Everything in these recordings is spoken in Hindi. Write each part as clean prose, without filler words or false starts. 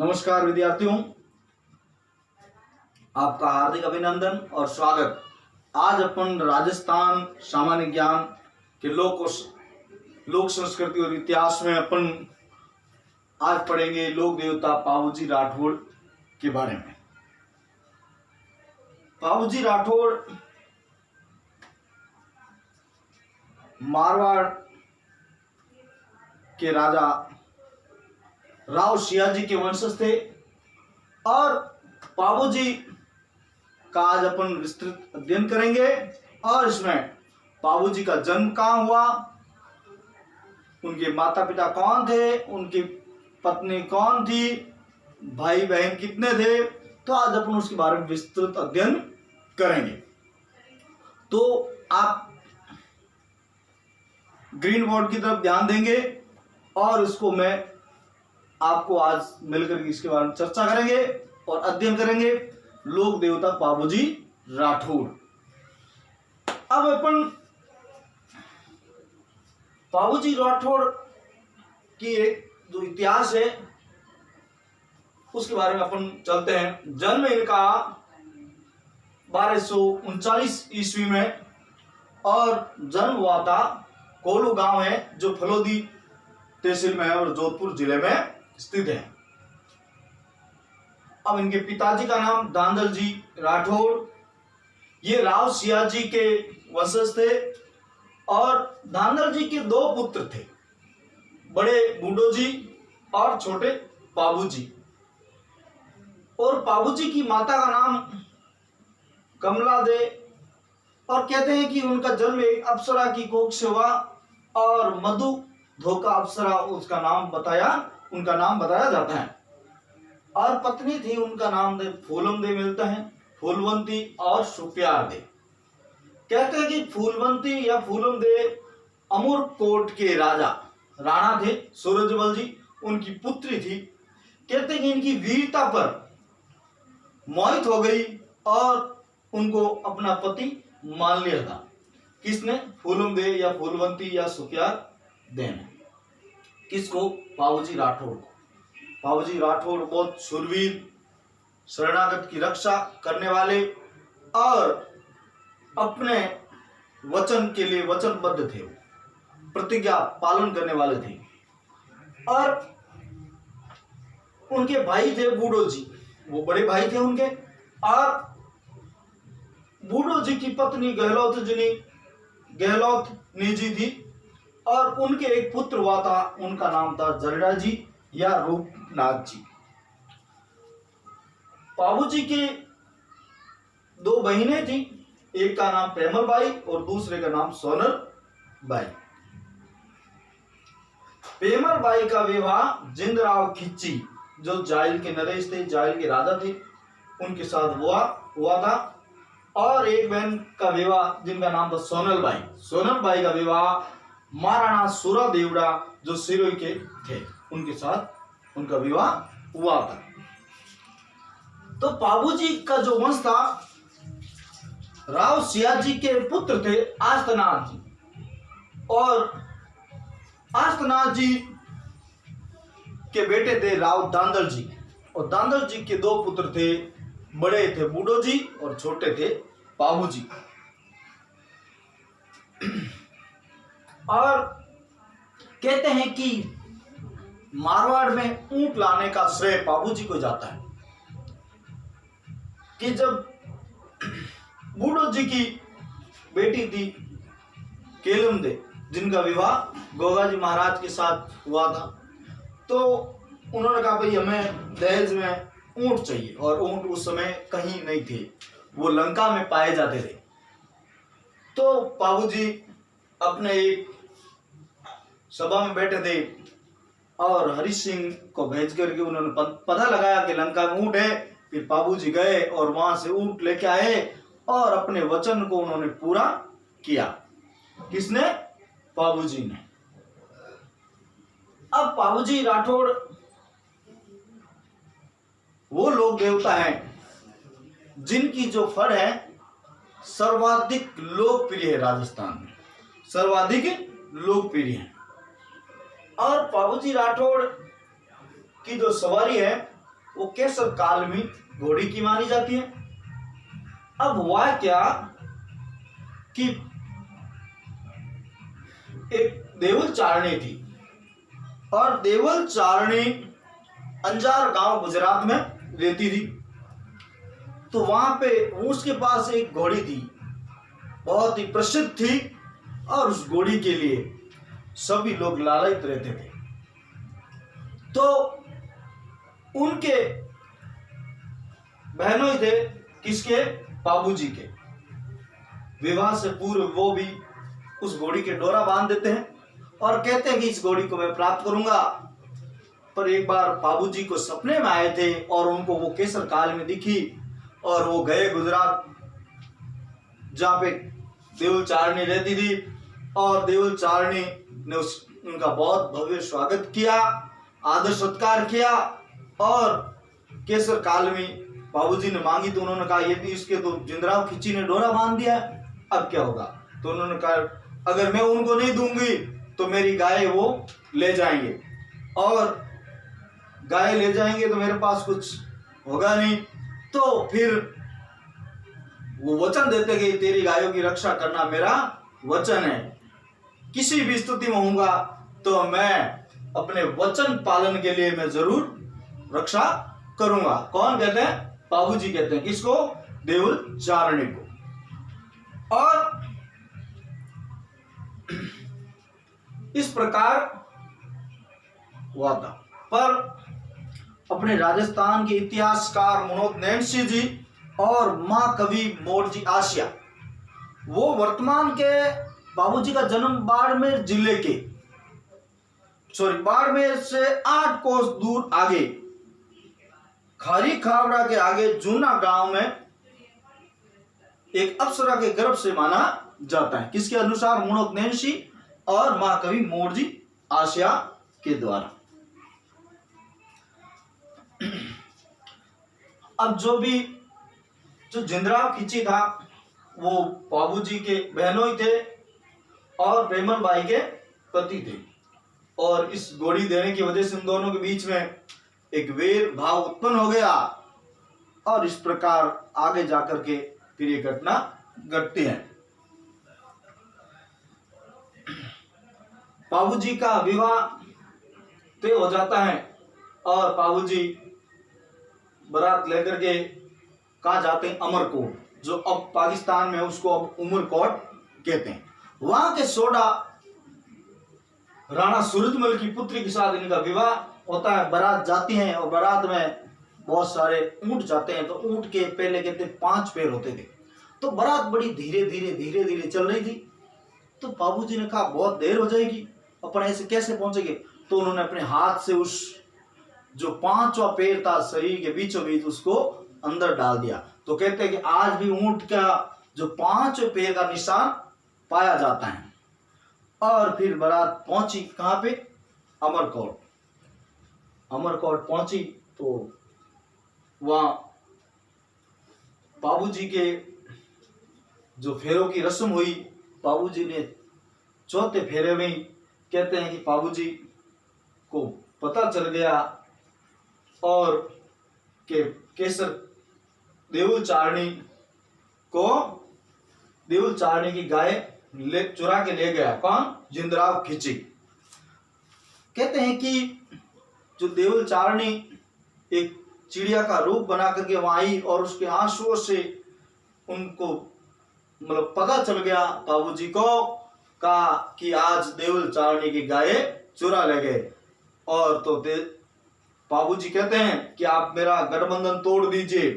नमस्कार विद्यार्थियों, आपका हार्दिक अभिनंदन और स्वागत। आज अपन राजस्थान सामान्य ज्ञान के लोक संस्कृति और इतिहास में अपन आज पढ़ेंगे लोक देवता पाबूजी राठौड़ के बारे में। पाबूजी राठौड़ मारवाड़ के राजा राव सियाजी के वंशज थे और पाबूजी का आज अपन विस्तृत अध्ययन करेंगे। और इसमें पाबूजी का जन्म कहाँ हुआ, उनके माता पिता कौन थे, उनकी पत्नी कौन थी, भाई बहन कितने थे, तो आज अपन उसके बारे में विस्तृत अध्ययन करेंगे। तो आप ग्रीन बोर्ड की तरफ ध्यान देंगे और इसको मैं आपको आज मिलकर इसके बारे में चर्चा करेंगे और अध्ययन करेंगे लोक देवता पाबूजी राठौड़। अब अपन पाबूजी राठौड़ की एक जो इतिहास है उसके बारे में अपन चलते हैं। जन्म इनका 1239 ईस्वी में और जन्म हुआ था कोलू गांव है जो फलोदी तहसील में है और जोधपुर जिले में स्थित है। अब इनके पिताजी का नाम दांदल जी राठौड़, ये राव सियाजी के वंशज थे और दांदल जी के दो पुत्र थे, बड़े बूढ़ो जी और छोटे पाबूजी। और पाबूजी की माता का नाम कमला दे और कहते हैं कि उनका जन्म एक अप्सरा की कोख से हुआ और मधु धोखा अप्सरा उनका नाम बताया जाता है। और पत्नी थी, उनका नाम फूलम दे मिलता है, फूलवंती और सुप्यार दे। कहते हैं कि फूलवंती या फूलम दे अमरकोट के राणा थे सूरजबल जी, उनकी पुत्री थी। कहते हैं कि इनकी वीरता पर मोहित हो गई और उनको अपना पति मान लिया था। किसने? फूलम दे या फूलवंती या सुप्यार दे ने। किसको? पाबूजी राठौड़ को। पाबूजी राठौड़ बहुत शूरवीर, शरणागत की रक्षा करने वाले और अपने वचन के लिए वचनबद्ध थे, प्रतिज्ञा पालन करने वाले थे। और उनके भाई थे बूढ़ो जी, वो बड़े भाई थे उनके। और बूढ़ो जी की पत्नी गहलोत निजी थी और उनके एक पुत्र हुआ था, उनका नाम था जरडा जी या रूपनाथ जी। पाबूजी की दो बहनें थी, एक का नाम प्रेमल बाई और दूसरे का नाम सोनल बाई। प्रेमल बाई का विवाह जिंदराव खिच्ची जो जायल के नरेश थे, जायल के राजा थे, उनके साथ हुआ था। और एक बहन का विवाह जिनका नाम था सोनल बाई का विवाह महाराणा सूरा देवड़ा जो सिरोही के थे, उनके साथ उनका विवाह हुआ था। तो पाबूजी का जो वंश था, राव सियाजी के पुत्र थे आस्तनाथ जी, और आस्तनाथ जी के बेटे थे राव दांदल जी, और दांदल जी के दो पुत्र थे, बड़े थे बूढ़ो जी और छोटे थे पाबूजी। और कहते हैं कि मारवाड़ में ऊंट लाने का श्रेय पाबूजी को जाता है कि जब बूढ़ो जी की बेटी थी केलम दे, जिनका विवाह गोगा जी महाराज के साथ हुआ था, तो उन्होंने कहा भाई हमें दहेज में ऊंट चाहिए, और ऊंट उस समय कहीं नहीं थे, वो लंका में पाए जाते थे। तो पाबूजी अपने एक सभा में बैठे थे और हरि सिंह को भेज करके उन्होंने पता लगाया कि लंका में ऊंट है। फिर पाबूजी गए और वहां से ऊंट लेके आए और अपने वचन को उन्होंने पूरा किया। किसने? पाबूजी ने। अब पाबूजी राठौड़ वो लोक देवता हैं जिनकी जो फड़ है सर्वाधिक लोकप्रिय है, राजस्थान में सर्वाधिक लोकप्रिय है। और पाबूजी राठौड़ की जो सवारी है वो केसर काल में घोड़ी की मानी जाती है। अब हुआ क्या कि एक देवल चारणी थी, और देवल चारणी अंजार गांव गुजरात में रहती थी। तो वहां पे उसके पास एक घोड़ी थी, बहुत ही प्रसिद्ध थी, और उस घोड़ी के लिए सभी लोग लालयित रहते थे। तो उनके बहनों थे, किसके? बाबूजी के। विवाह से पूर्व वो भी उस घोड़ी के डोरा बांध देते हैं और कहते हैं कि इस घोड़ी को मैं प्राप्त करूंगा। पर एक बार बाबूजी को सपने में आए थे और उनको वो केसर काल में दिखी, और वो गए गुजरात जहाँ पे देवल चारणी रहती थी, और देवल चारणी ने उनका बहुत भव्य स्वागत किया, आदर सत्कार किया। और केसर काल में बाबूजी ने मांगी तो उन्होंने कहा ये भी इसके तो जिंदराव खिची ने डोरा बांध दिया है, अब क्या होगा? तो उन्होंने कहा अगर मैं उनको नहीं दूंगी तो मेरी गाय वो ले जाएंगे, और गाय ले जाएंगे तो मेरे पास कुछ होगा नहीं। तो फिर वो वचन देते कि तेरी गायों की रक्षा करना मेरा वचन है, किसी भी स्थिति में होऊंगा तो मैं अपने वचन पालन के लिए मैं जरूर रक्षा करूंगा। कौन कहते हैं? बाबूजी कहते हैं। किसको? देवल चारणी को। और इस प्रकार हुआ था। पर अपने राजस्थान के इतिहासकार मनोज नैन्सी जी और मां कवि मोरजी आसिया, वो वर्तमान के बाबूजी का जन्म बाड़मेर जिले के बाड़मेर से 8 कोस दूर आगे खारी खावड़ा के आगे जूना गांव में एक अप्सरा के गर्भ से माना जाता है। किसके अनुसार? मनोज नैन्सी और मां कवि मोरजी आसिया के द्वारा। अब जो जिंदराव खिची था वो बाबूजी के बहनोई थे और प्रेमल बाई के पति थे, और इस घोड़ी देने की वजह से उन दोनों के बीच में एक वैर भाव उत्पन्न हो गया, और इस प्रकार आगे जाकर के फिर ये घटना घटती है। बाबूजी का विवाह तय हो जाता है, और बाबूजी बारात लेकर के कहा जाते हैं अमरकोट, जो अब पाकिस्तान में उसको अब उमरकोट कहते हैं। वहां के सोडा राणा सूरजमल की पुत्री के साथ इनका विवाह होता है। बारात जाती है और बारात में बहुत सारे ऊंट जाते हैं। तो ऊंट के पहले कहते 5 पैर होते थे। तो बारात बड़ी धीरे धीरे चल रही थी। तो बाबूजी ने कहा बहुत देर हो जाएगी, अपन ऐसे कैसे पहुंचेंगे? तो उन्होंने अपने हाथ से उस जो 5वां पैर था शरीर के बीचों बीच उसको अंदर डाल दिया। तो कहते हैं कि आज भी ऊंट का जो 5वें पैर का निशान पाया जाता है। और फिर बारात पहुंची कहां पे? अमरकोट। अमरकोट पहुंची तो वहां बाबूजी के जो फेरों की रस्म हुई, बाबूजी ने 4थे फेरे में कहते हैं कि बाबूजी को पता चल गया और के केसर देवल चारणी की गाय चुरा के ले गया। कौन? जिंदराव खिची। कहते हैं कि जो देवल चारणी एक चिड़िया का रूप बना करके वहां आई, और उसके आंसुओं से उनको मतलब पता चल गया बाबूजी को कहा कि आज देवल चारणी की गाय चुरा ले गए। और तो बाबूजी कहते हैं कि आप मेरा गठबंधन तोड़ दीजिए।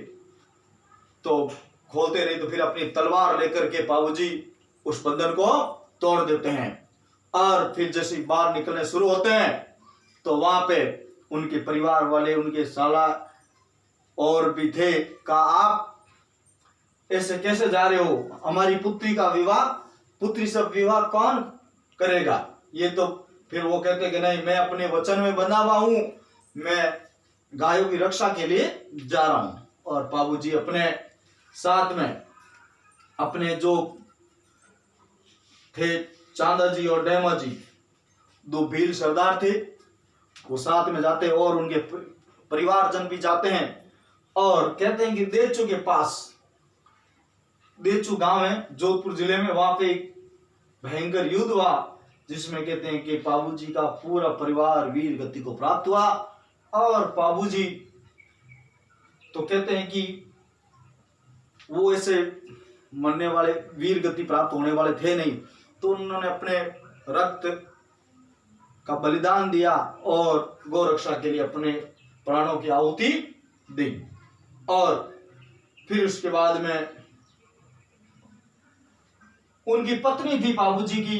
तो खोलते नहीं तो फिर अपनी तलवार लेकर के बाबूजी उस बंधन को तोड़ देते हैं। और फिर जैसे बाहर निकलने शुरू होते हैं तो वहां पे उनके परिवार वाले, उनके साला और भी थे, कहा आप ऐसे कैसे जा रहे हो? हमारी पुत्री का विवाह, पुत्री से विवाह कौन करेगा? ये तो फिर वो कहते कि नहीं, मैं अपने वचन में बंधा हुआ हूं, मैं गायों की रक्षा के लिए जा रहा हूं। और बाबूजी अपने साथ में अपने जो थे चांदा जी और डेमा जी, 2 भील सरदार थे, वो साथ में जाते और उनके परिवारजन भी जाते हैं और कहते हैं कि देचू के पास, देचू गांव है जोधपुर जिले में, वहां पे एक भयंकर युद्ध हुआ जिसमें कहते हैं कि पाबूजी का पूरा परिवार वीर गति को प्राप्त हुआ। और पाबूजी तो कहते हैं कि वो ऐसे मरने वाले, वीर गति प्राप्त होने वाले थे नहीं, तो उन्होंने अपने रक्त का बलिदान दिया और गौ रक्षा के लिए अपने प्राणों की आहुति दी। और फिर उसके बाद में उनकी पत्नी थी पाबूजी की,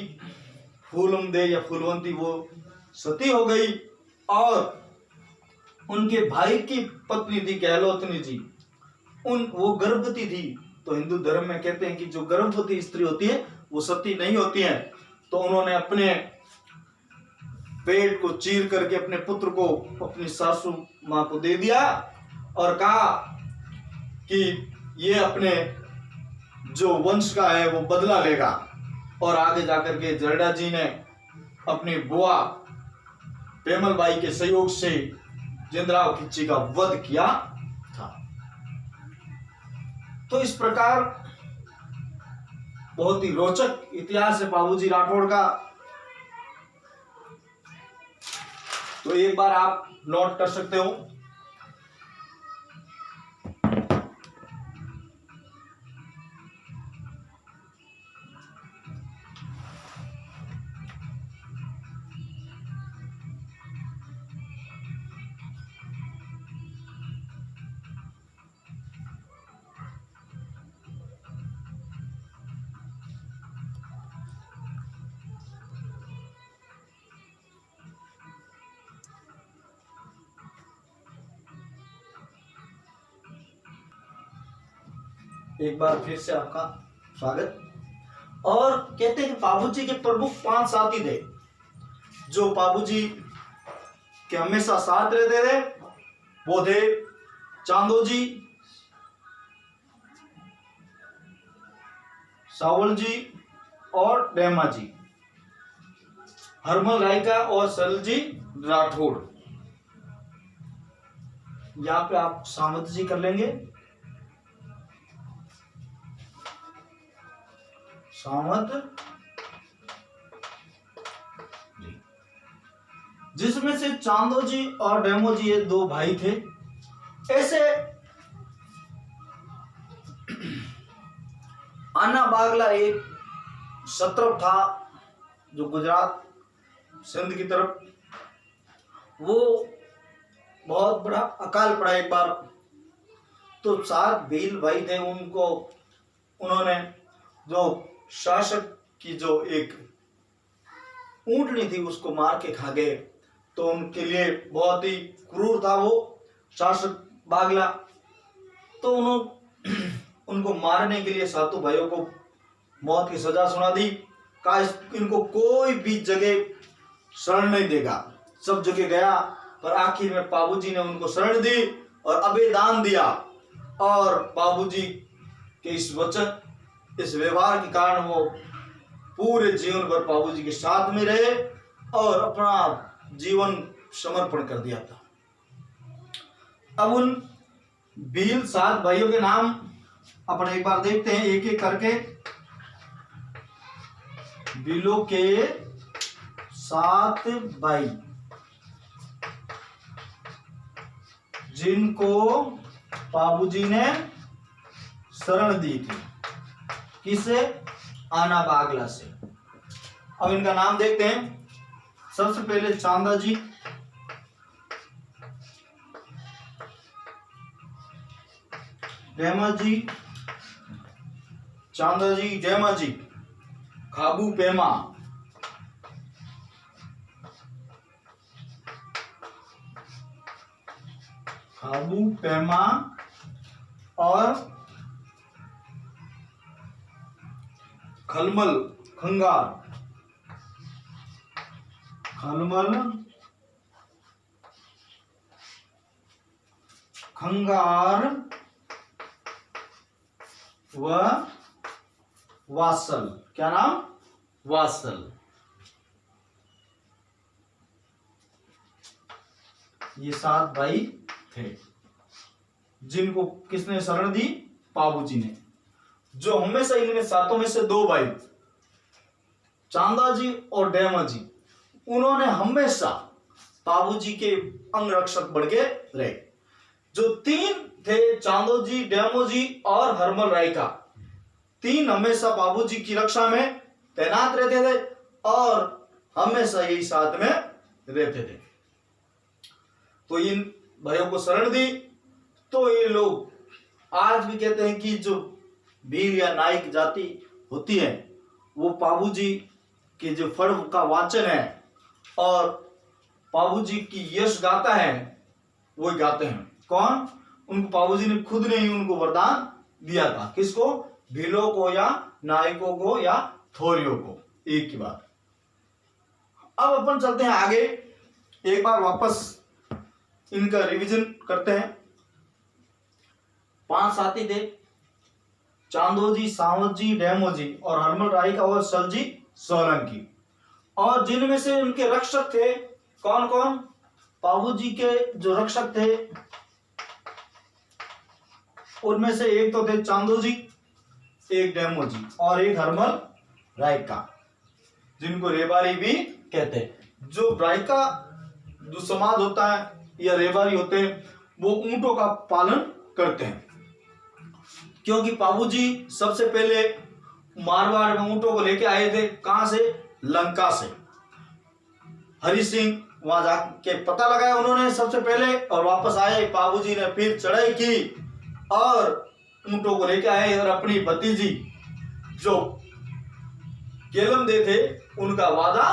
फूलमदे या फूलवंती, वो सती हो गई। और उनके भाई की पत्नी थी गहलोतनी जी, वो गर्भवती थी। तो हिंदू धर्म में कहते हैं कि जो गर्भवती स्त्री होती है वो सती नहीं होती है। तो उन्होंने अपने पेट को चीर करके अपने पुत्र को अपनी सासू मां को दे दिया और कहा कि ये अपने जो वंश का है वो बदला लेगा। और आगे जाकर के जरडा जी ने अपनी बुआ पेमल बाई के सहयोग से जिंदराव खिच्ची का वध किया था। तो इस प्रकार बहुत ही रोचक इतिहास है पाबूजी राठौड़ का। तो एक बार आप नोट कर सकते हो। एक बार फिर से आपका स्वागत। और कहते हैं कि पाबूजी के प्रमुख 5 साथी थे जो पाबूजी के हमेशा साथ रहते थे। वो थे चांदो जी, सावल जी और डेमा जी, हरमल रायका और सरल जी राठौड़। यहां पे आप सामंत जी कर लेंगे, सामंत, जिसमें से चांदो जी और डेमो जी ये 2 भाई थे। ऐसे आना बागला एक सत्रप था जो गुजरात सिंध की तरफ, वो बहुत बड़ा अकाल पड़ा एक बार। तो 7 भील भाई थे, उनको उन्होंने जो शासक की जो एक ऊंटनी थी उसको मार के खा गए। तो उनके लिए बहुत ही क्रूर था वो शासक बागला। तो उनको मारने के लिए सातों भाइयों को मौत की सजा सुना दी। कहा इनको कोई भी जगह शरण नहीं देगा। सब जगह गया पर आखिर में पाबूजी ने उनको शरण दी और अभयदान दिया। और पाबूजी के इस वचन, इस व्यवहार के कारण वो पूरे जीवन भर पाबूजी के साथ में रहे और अपना जीवन समर्पण कर दिया था। अब उन भील 7 भाइयों के नाम अपन एक बार देखते हैं एक एक करके। भीलों के 7 भाई जिनको पाबूजी ने शरण दी थी, किसे? आना बागला से। अब इनका नाम देखते हैं। सबसे पहले चांदा जी, डेमा जी, चांदा जी, डेमा जी, खाबू पेमा, खाबू पेमा और खलमल खंगार, खलमल खंगार व वासल। क्या नाम? वासल। ये 7 भाई थे, जिनको किसने शरण दी? पाबूजी ने। जो हमेशा इनमें सातों में से दो भाई, चांदा जी और डेमा जी, उन्होंने हमेशा पाबूजी के अंगरक्षक बन के रहे। जो तीन थे, चांदो जी, डेमो जी और हरमल राय का, तीन हमेशा बाबूजी की रक्षा में तैनात रहते थे और हमेशा यही साथ में रहते थे। तो इन भाइयों को शरण दी। तो ये लोग आज भी कहते हैं कि जो भील या नाइक जाति होती है वो पाबूजी के जो फर्व का वाचन है और पाबूजी की यश गाता है वो गाते हैं। कौन? उनको पाबूजी ने खुद ने ही उनको वरदान दिया था। किसको? भीलों को या नायकों को या थोरियों को। एक की बात। अब अपन चलते हैं आगे, एक बार वापस इनका रिवीजन करते हैं। 5 साथी थे, चांदो जी, सावंत जी, डेमो जी और हरमल राय का और सलजी सोलंकी। और जिनमें से उनके रक्षक थे कौन कौन? पाबूजी के जो रक्षक थे उनमें से एक तो थे चांदो जी, एक डेमो जी और एक हरमल राय का, जिनको रेबारी भी कहते हैं। जो रायका जो समाज होता है या रेबारी होते हैं वो ऊंटों का पालन करते हैं, क्योंकि पाबूजी सबसे पहले मारवाड़ में ऊंटों को लेके आए थे। कहां से? लंका से। हरि सिंह वहां जाके पता लगाया उन्होंने सबसे पहले और वापस आए। पाबूजी ने फिर चढ़ाई की और ऊंटों को लेके आए और अपनी भतीजी जो केलमदे थे उनका वादा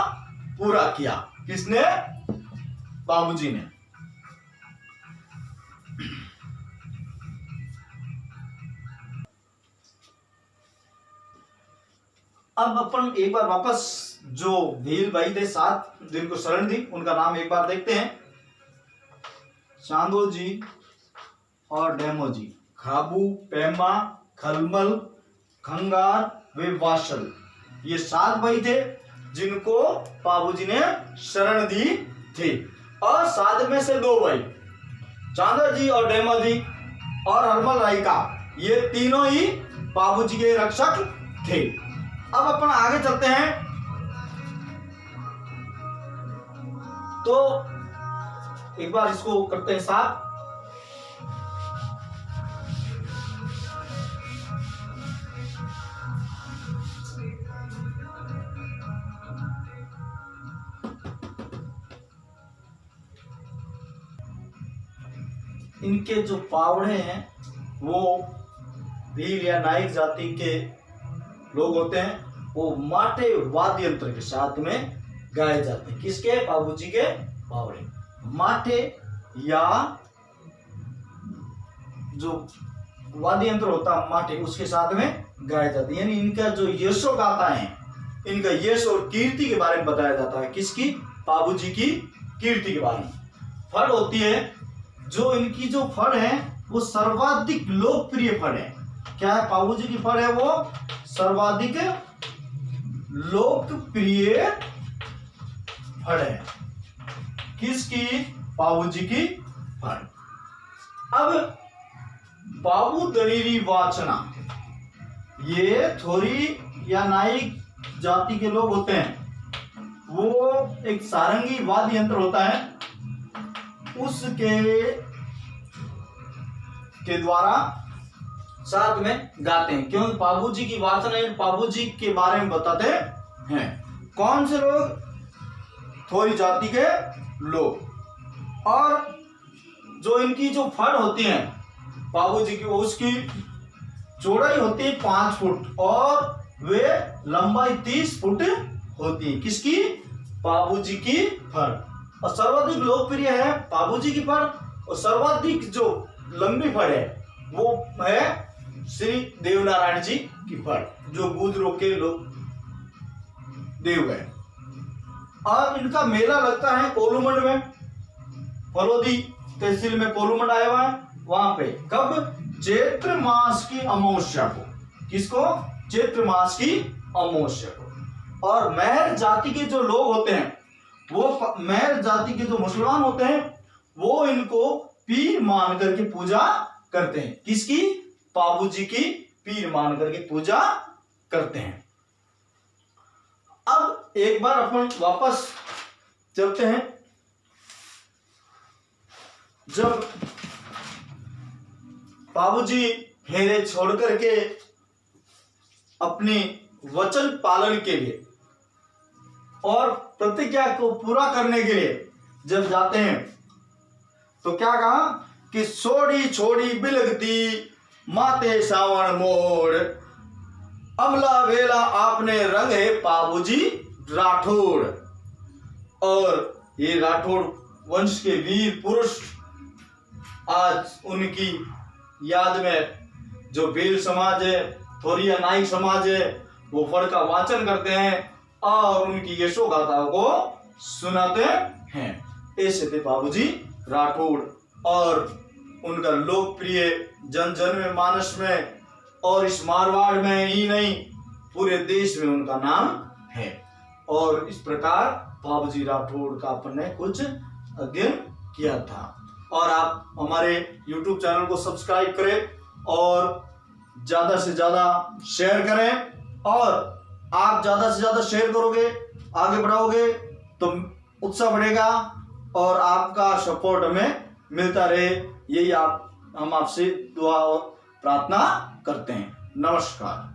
पूरा किया। किसने? पाबूजी ने। अब अपन एक बार वापस जो भील भाई थे 7 जिनको शरण दी उनका नाम एक बार देखते हैं। चांदो जी और डेमो जी, खाबू, पेमा, खलमल, खंगार, वे वाशल, ये 7 भाई थे जिनको पाबूजी ने शरण दी थी। और 7 में से 2 भाई, चांदा जी और डेमा जी और हरमल राय का, ये तीनों ही पाबूजी के रक्षक थे। अब अपन आगे चलते हैं। तो एक बार इसको करते हैं साफ। इनके जो पावड़े हैं वो भील या नाइक जाति के लोग होते हैं। वो माटे वाद्य यंत्र के साथ में गाए जाते हैं। किसके? पाबूजी के पावड़े। माटे या जो वाद्य यंत्र होता है माटे, उसके साथ में गाए जाते हैं। यानी इनका जो यशो गाता है, इनका यश और कीर्ति के बारे में बताया जाता है। किसकी? पाबूजी की कीर्ति के बारे में। फड़ होती है, जो इनकी जो फड़ है वो सर्वाधिक लोकप्रिय फड़ है। क्या है? पाबूजी की फड़ है वो सर्वाधिक लोकप्रिय फड़ है। किसकी? पाबूजी की फड़। अब बाबू दरीरी वाचना, ये थोरी या नाइक जाति के लोग होते हैं। वो एक सारंगी वाद्य यंत्र होता है, उसके द्वारा साथ में गाते हैं। क्योंकि पाबूजी की वाचना पाबूजी के बारे में बताते हैं। कौन से लोग? थोरी जाति के लोग। और जो इनकी जो फड़ होती है पाबूजी की, उसकी चौड़ाई होती है 5 फुट और वे लंबाई 30 फुट होती है। किसकी? पाबूजी की फड़। और सर्वाधिक लोकप्रिय है पाबूजी की फड़। और सर्वाधिक जो लंबी फड़ है वो है श्री देवनारायण जी की फड़, जो गुजरों के लोग देव है। और इनका मेला लगता है कोलूमंड में, फलोदी तहसील में कोलूमंड आया हुआ है वहां पे। कब? चैत्र मास की अमावस्या को। किसको? चैत्र मास की अमावस्या को। और मेहर जाति के जो लोग होते हैं, वो मेहर जाति के जो मुसलमान होते हैं वो इनको पीर मान करके पूजा करते हैं। किसकी? बाबूजी की पीर मान करके पूजा करते हैं। अब एक बार अपन वापस चलते हैं। जब बाबूजी फेरे छोड़ करके अपने वचन पालन के लिए और प्रतिज्ञा को पूरा करने के लिए जब जाते हैं तो क्या कहा कि छोड़ी छोड़ी बिलगती माते सावण मोड़, अमला वेला आपने रंग है बाबूजी राठौड़। और ये राठौड़ वंश के वीर पुरुष आज उनकी याद में जो बेल समाज है, थोरिया नाइक समाज है, वो फल का वाचन करते हैं और उनकी यशो गाथाओं को सुनाते हैं। ऐसे थे बाबूजी राठौड़ और उनका लोकप्रिय जन जन में, मानस में और इस मारवाड़ में ही नहीं पूरे देश में उनका नाम है। और इस प्रकार बाबूजी राठौड़ का अपन ने कुछ अध्ययन किया था। और आप हमारे YouTube चैनल को सब्सक्राइब करें और ज़्यादा से ज़्यादा शेयर करें। और आप ज़्यादा से ज़्यादा शेयर करोगे, आगे बढ़ाओगे तो उत्साह बढ़ेगा और आपका सपोर्ट हमें मिलता रहे, यही हम आपसे दुआ और प्रार्थना करते हैं। नमस्कार।